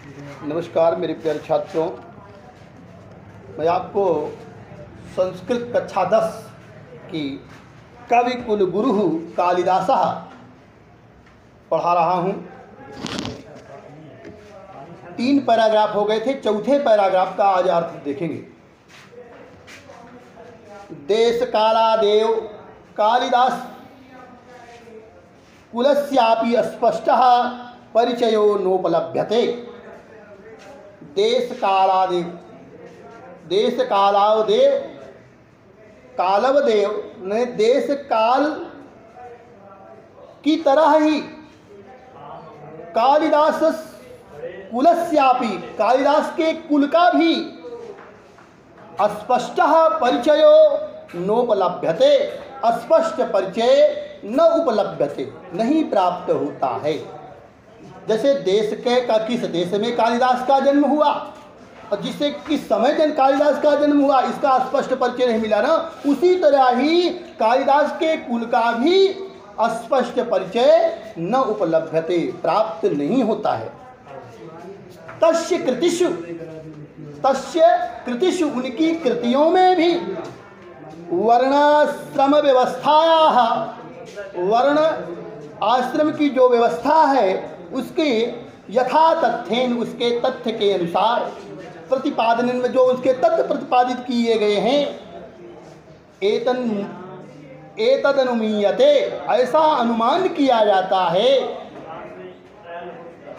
नमस्कार मेरे प्यारे छात्रों, मैं आपको संस्कृत कक्षा 10 की कवि कुल गुरु कालिदासः पढ़ा रहा हूँ। 3 पैराग्राफ हो गए थे, चौथे पैराग्राफ का आज अर्थ देखेंगे। देश कालादेव कालिदास कुलस्यापि स्पष्टः परिचयो नोपलभ्यते। देश कालादेव, देश कालावदेव, कालवदेव ने देश काल की तरह ही कालिदास कुलस्यापि, कालिदास के कुल का भी अस्पष्ट परिचयो नोपलभ्यते, अस्पष्ट परिचय न उपलभ्यते, नहीं प्राप्त होता है। जैसे देश के का किस देश में कालिदास का जन्म हुआ और जिससे किस समय कालिदास का जन्म हुआ, इसका स्पष्ट परिचय नहीं मिला ना, उसी तरह ही कालिदास के कुल का भी स्पष्ट परिचय न उपलभ्यते, प्राप्त नहीं होता है। तस्य कृतिषु उनकी कृतियों में भी वर्णाश्रम व्यवस्थाया, वर्ण आश्रम की जो व्यवस्था है उसके यथा तथ्येन, उसके तथ्य के अनुसार प्रतिपादन में जो उसके तथ्य प्रतिपादित किए गए हैं, एतद अनुमीयते, ऐसा अनुमान किया जाता है।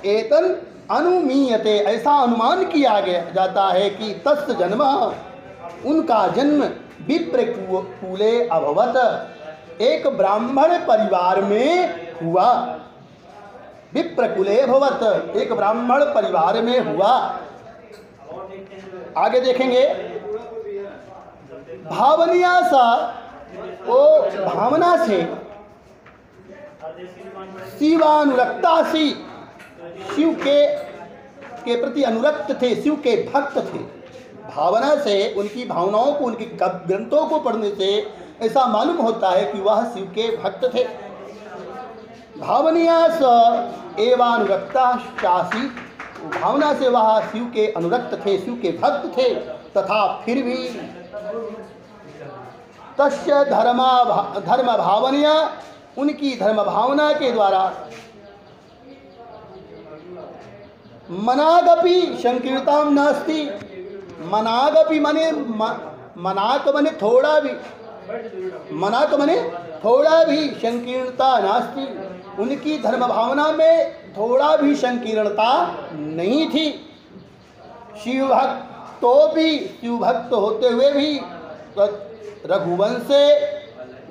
एतन अनुमीयते, ऐसा अनुमान किया जाता है कि तस्य जन्म, उनका जन्म विप्रकुले अभवत, एक ब्राह्मण परिवार में हुआ। विप्रकुले अभवत, एक ब्राह्मण परिवार में हुआ। आगे देखेंगे, भावनिया सा, वो भावना से शिवानुरक्ता सी, शिव के प्रति अनुरक्त थे, शिव के भक्त थे। भावना से, उनकी भावनाओं को, उनके ग्रंथों को पढ़ने से ऐसा मालूम होता है कि वह शिव के भक्त थे। भावनिया स एवानुरक्ता शासी, भावना से वह शिव के अनुरक्त थे, शिव के भक्त थे। तथा फिर भी तस्य धर्म भावनिया, उनकी धर्म भावना के द्वारा मनागपि संकीर्णताम नास्ति। मनागपि माने मनाक माने थोड़ा भी, मनाक माने थोड़ा भी संकीर्णता नास्ति, उनकी धर्म भावना में थोड़ा भी संकीर्णता नहीं थी। शिवभक्तोपि, शिवभक्त होते हुए भी रघुवंश,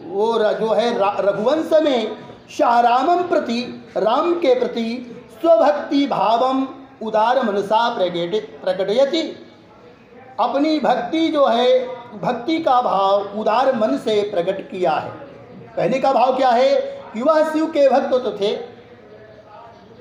वो जो है रघुवंश में शाहरामम प्रति, राम के प्रति स्वभक्ति भावम उदार मनसा प्रकटयति, अपनी भक्ति जो है, भक्ति का भाव उदार मन से प्रकट किया है। कहने का भाव क्या है कि वह शिव के भक्त तो थे,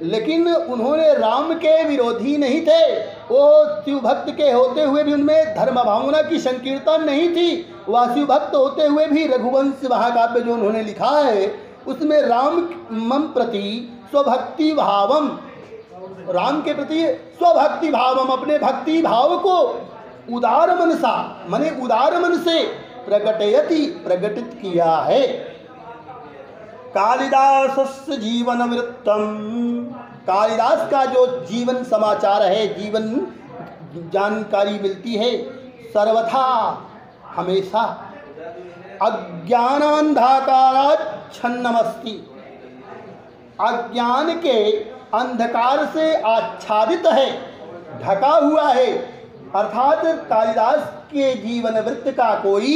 लेकिन उन्होंने राम के विरोधी नहीं थे। वो शिव भक्त के होते हुए भी उनमें धर्म भावना की संकीर्णता नहीं थी। वह शिव भक्त होते हुए भी रघुवंश महाकाव्य जो उन्होंने लिखा है उसमें राम मम प्रति स्वभक्ति भावम, राम के प्रति स्वभक्ति भावम, अपने भक्ति भाव को उदार मनसा माने उदार मन से प्रकटयति, प्रकटित किया है। कालिदास जीवन वृत्तम, कालिदास का जो जीवन समाचार है, जीवन जानकारी मिलती है, सर्वथा हमेशा अज्ञानांधकाराच्छन्नमस्ति, अज्ञान के अंधकार से आच्छादित है, ढका हुआ है। अर्थात कालिदास के जीवन वृत्त का कोई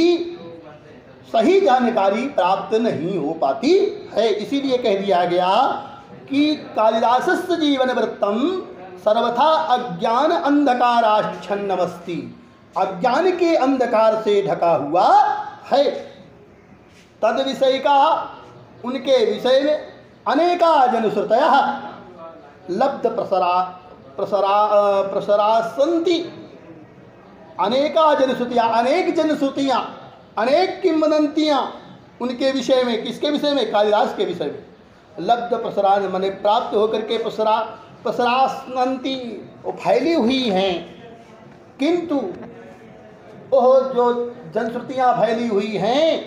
सही जानकारी प्राप्त नहीं हो पाती है। इसीलिए कह दिया गया कि कालिदासस्य जीवन वृत्तम सर्वथा अज्ञान अंधकाराच्छन्नमस्ति, अज्ञान के अंधकार से ढका हुआ है। तद विषय का, उनके विषय में अनेका जनश्रुतयः लब्ध प्रसरासन्ति, अनेका जनश्रुतियाँ, अनेक जनश्रुतियाँ, अनेक किंवदंतियाँ उनके विषय में। किसके विषय में? कालिदास के विषय में। लब्ध प्रसरा माने प्राप्त होकर के, प्रसरा प्रसरासनंती, वो फैली हुई हैं, किंतु वो जो जनश्रुतियाँ फैली हुई हैं,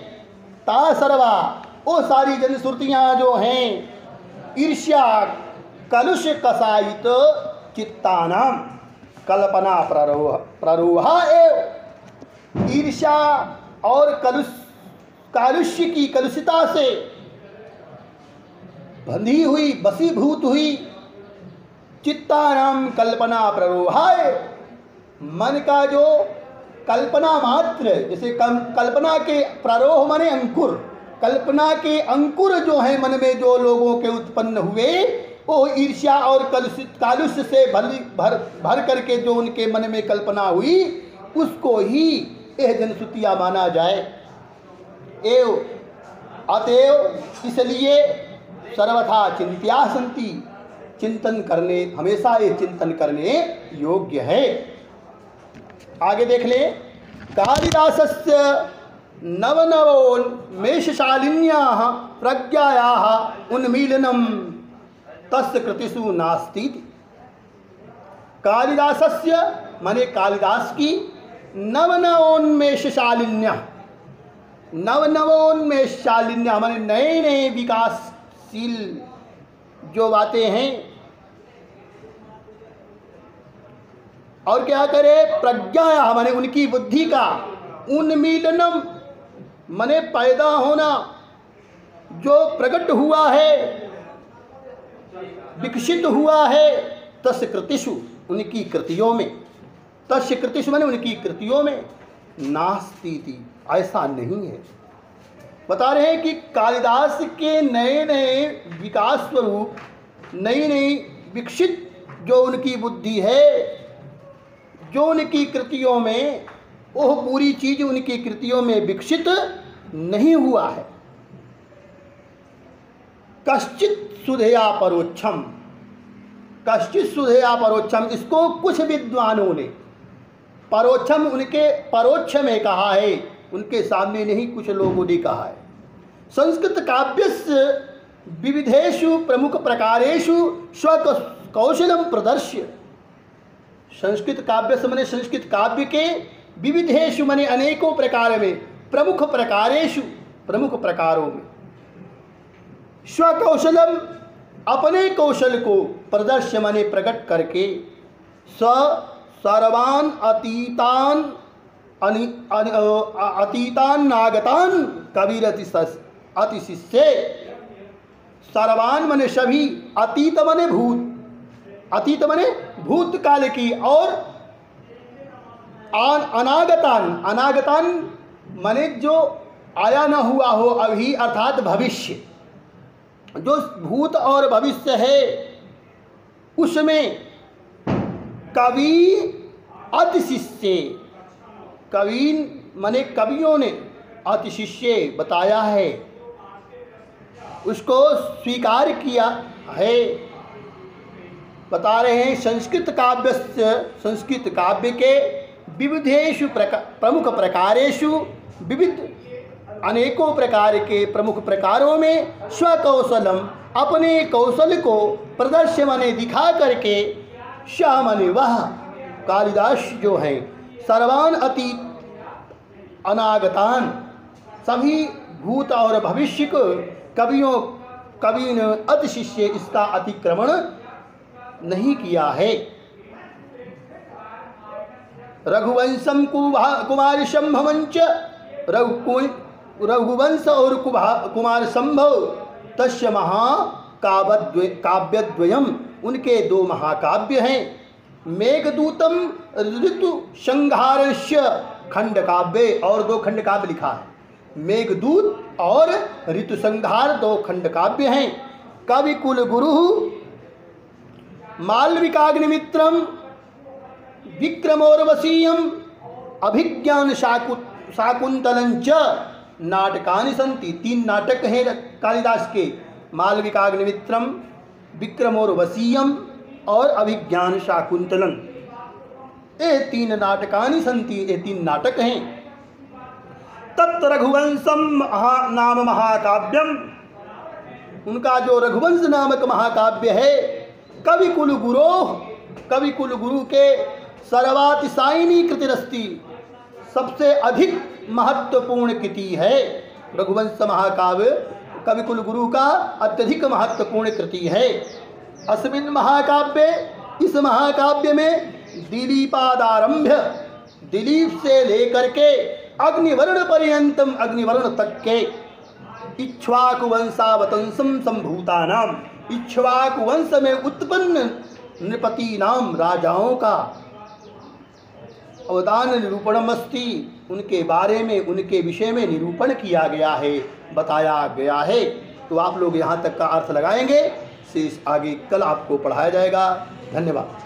ता सर्वा, वो सारी जनश्रुतियाँ जो हैं ईर्ष्या कलुष कसायित चित्तानाम कल्पना प्ररोहा एव, ईर्ष्या और कालुष्य की कलुषिता से बंधी हुई, बसीभूत हुई चित्तानाम कल्पना प्ररोहाय, मन का जो कल्पना मात्र, जैसे कल्पना के प्ररोह माने अंकुर, कल्पना के अंकुर जो है मन में जो लोगों के उत्पन्न हुए, वो ईर्ष्या और कालुष्य से भर करके जो उनके मन में कल्पना हुई, उसको ही यह जनश्रुतियाँ माना जाए। एव अतएव इसलिए सर्वथा चिंत्या संति, चिंतन करने, हमेशा ये चिंतन करने योग्य है। आगे देख ले, कालिदासस्य नवनवोन्मेषशालिन्याः प्रज्ञायाः उन्मीलनम तस्य कृतिषु नास्ति। कालिदासस्य माने कालिदास की नवनवोन्मेषशालिन्याः, नवनवोन्मेषशालिन्याः माने नए नए विकासशील जो बातें हैं, और क्या करे, प्रज्ञा माने उनकी बुद्धि का, उन्मीलनम माने पैदा होना, जो प्रकट हुआ है, विकसित हुआ है, तस्य कृतिषु उनकी कृतियों में, तस्य कृतिषु माने उनकी कृतियों में, नास्ति ऐसा नहीं है। बता रहे हैं कि कालिदास के नए नए विकास स्वरूप, नई नई विकसित जो उनकी बुद्धि है, जो उनकी कृतियों में, वह पूरी चीज उनकी कृतियों में विकसित नहीं हुआ है। कश्चित सुधया परोक्षम, कश्चित सुधया परोक्षम, इसको कुछ विद्वानों ने परोक्षम, उनके परोक्ष में कहा है, उनके सामने नहीं, कुछ लोगों ने कहा है। संस्कृत काव्यस्य विविधेषु प्रमुख प्रकारेषु स्वकौशलम प्रदर्श्य, संस्कृत काव्य से माने संस्कृत काव्य के विविधेषु माने अनेकों प्रकार में, प्रमुख प्रकारेषु प्रमुख प्रकारों में, स्वकौशलम अपने कौशल को, प्रदर्श्य माने प्रकट करके, सर्वान अतीतान अतीतान नागतान कबीर अतिशिष्य, सर्वान माने सभी, अतीत माने भूत, अतीत माने भूतकाल की, और अनागतान, अनागतान माने जो आया न हुआ हो अभी, अर्थात भविष्य, जो भूत और भविष्य है उसमें, कवि अतिशिष्य, कवि माने कवियों ने अतिशिष्य बताया है, उसको स्वीकार किया है। बता रहे हैं संस्कृत काव्य, संस्कृत काव्य के विविधेषु प्रमुख प्रकारेषु, विविध अनेकों प्रकार के प्रमुख प्रकारों में, स्वकौशलम अपने कौशल को प्रदर्श्य माने दिखा करके, शाह माने वह कालिदास जो हैं, सर्वान अतीत अनागतान, सभी भूत और भविष्य को कवि ने अतिशिष्य इसका अतिक्रमण नहीं किया है। रघुवंशम कुमार संभवंच, रघुवंश और कुमार संभव, तस्य महाकाव्यद्वयम, उनके दो महाकाव्य हैं। मेघदूतम ऋतु संहारस्य खंड काव्य, और दो खंड काव्य लिखा है, मेघदूत और ऋतु संहार दो खंड काव्य हैं। कवि कुल गुरु मालविकाग्निमित्रम विक्रमोर्वशीयम अभिज्ञान शाकुंतलंच नाटकानि सन्ति। तीन नाटक हैं कालिदास के, मालविकाग्निमित्रम, विक्रमोर्वशीयम और अभिज्ञान शाकुंतलम। ये तीन नाटकानि सन्ति, ये तीन नाटक हैं। तत् रघुवंशम नाम महाकाव्यम, उनका जो रघुवंश नामक महाकाव्य है, कविकुल गुरु के सर्वातिशायिनी कृतिरस्ति, सबसे अधिक महत्वपूर्ण कृति है रघुवंश महाकाव्य। कविकुल गुरु का अत्यधिक महत्वपूर्ण कृति है। अस्मिन् महाकाव्ये, इस महाकाव्य में दिलीपादारभ्य, दिलीप से लेकर के अग्निवर्ण पर्यंतम, अग्निवर्ण तक के इक्ष्वाकु वंशावतंसम संभूतानाम, इक्ष्वाकु वंश में उत्पन्न नृपति नाम राजाओं का अवदान निरूपणम अस्ति, उनके बारे में, उनके विषय में निरूपण किया गया है, बताया गया है। तो आप लोग यहाँ तक का अर्थ लगाएंगे, शेष आगे कल आपको पढ़ाया जाएगा। धन्यवाद।